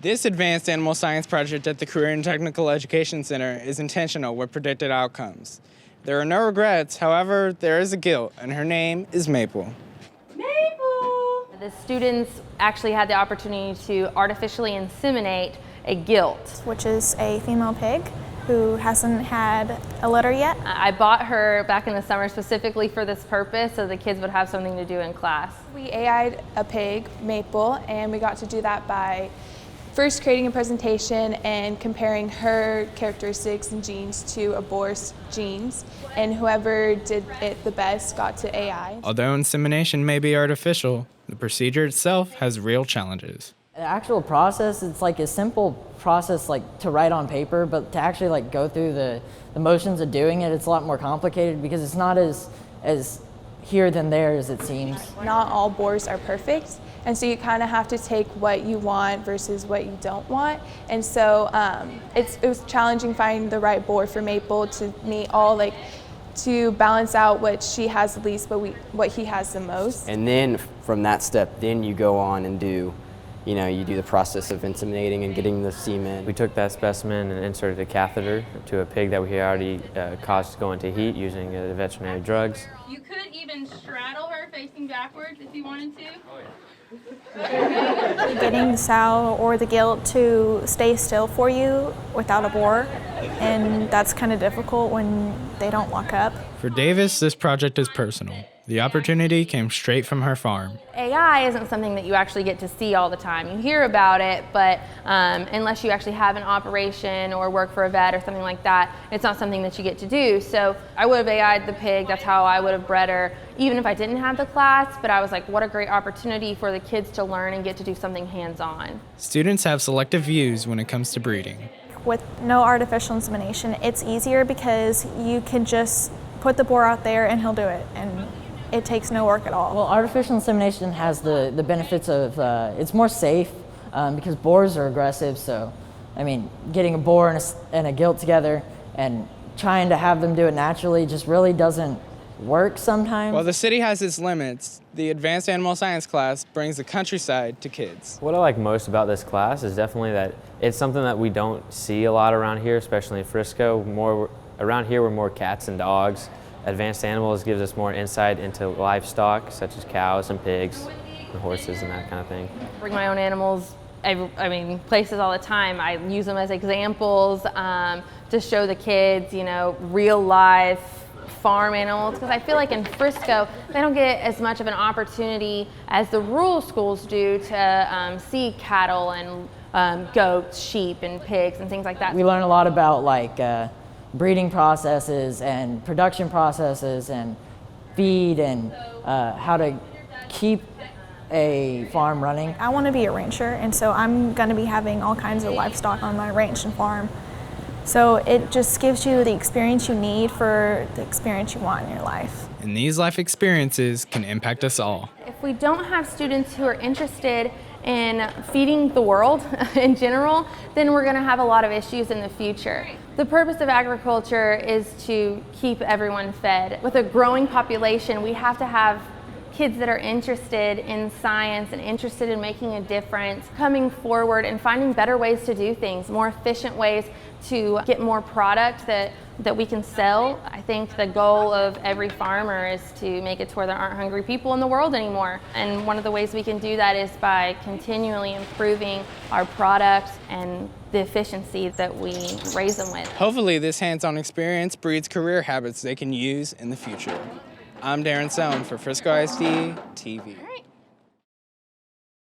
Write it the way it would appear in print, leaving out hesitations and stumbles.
This advanced animal science project at the Career and Technical Education Center is intentional with predicted outcomes. There are no regrets, however, there is a guilt, and her name is Maple. Maple! The students actually had the opportunity to artificially inseminate a gilt, which is a female pig who hasn't had a litter yet. I bought her back in the summer specifically for this purpose so the kids would have something to do in class. We AI'd a pig, Maple, and we got to do that by first creating a presentation and comparing her characteristics and genes to a boar's genes, and whoever did it the best got to AI. Although insemination may be artificial, the procedure itself has real challenges. The actual process, it's like a simple process like to write on paper, but to actually like go through the motions of doing it, it's a lot more complicated because it's not as here than there as it seems. Not all boars are perfect, and so you kind of have to take what you want versus what you don't want. And so it was challenging finding the right boar for Maple to meet all to balance out what she has the least, but what he has the most. And then from that step, then you go on and do, you do the process of inseminating and getting the semen. We took that specimen and inserted a catheter to a pig that we had already caused to go into heat using veterinary drugs. You could even straddle her facing backwards if you wanted to. Getting the sow or the gilt to stay still for you without a bore, and that's kind of difficult when they don't walk up. For Davis, this project is personal. The opportunity came straight from her farm. AI isn't something that you actually get to see all the time. You hear about it, but unless you actually have an operation or work for a vet or something like that, it's not something that you get to do. So I would have AI'd the pig, that's how I would have bred her, even if I didn't have the class, but I was like, what a great opportunity for the kids to learn and get to do something hands-on. Students have selective views when it comes to breeding. With no artificial insemination, it's easier because you can just put the boar out there and he'll do it. And it takes no work at all. Well, artificial insemination has the benefits of, it's more safe because boars are aggressive, so, I mean, getting a boar and a gilt together and trying to have them do it naturally just really doesn't work sometimes. While the city has its limits, the advanced animal science class brings the countryside to kids. What I like most about this class is definitely that it's something that we don't see a lot around here, especially in Frisco. Around here, we're more cats and dogs. Advanced animals gives us more insight into livestock, such as cows and pigs and horses and that kind of thing. I bring my own animals, places all the time. I use them as examples to show the kids, real life farm animals, because I feel like in Frisco, they don't get as much of an opportunity as the rural schools do to see cattle and goats, sheep, and pigs and things like that. We learn a lot about breeding processes and production processes and feed and how to keep a farm running. I want to be a rancher, and so I'm going to be having all kinds of livestock on my ranch and farm. So it just gives you the experience you need for the experience you want in your life. And these life experiences can impact us all. If we don't have students who are interested in feeding the world in general, then we're going to have a lot of issues in the future. The purpose of agriculture is to keep everyone fed. With a growing population, we have to have kids that are interested in science and interested in making a difference, coming forward and finding better ways to do things, more efficient ways to get more product that we can sell. I think the goal of every farmer is to make it to where there aren't hungry people in the world anymore. And one of the ways we can do that is by continually improving our products and the efficiency that we raise them with. Hopefully this hands-on experience breeds career habits they can use in the future. I'm Darrin Sohm for FriscoISD-TV.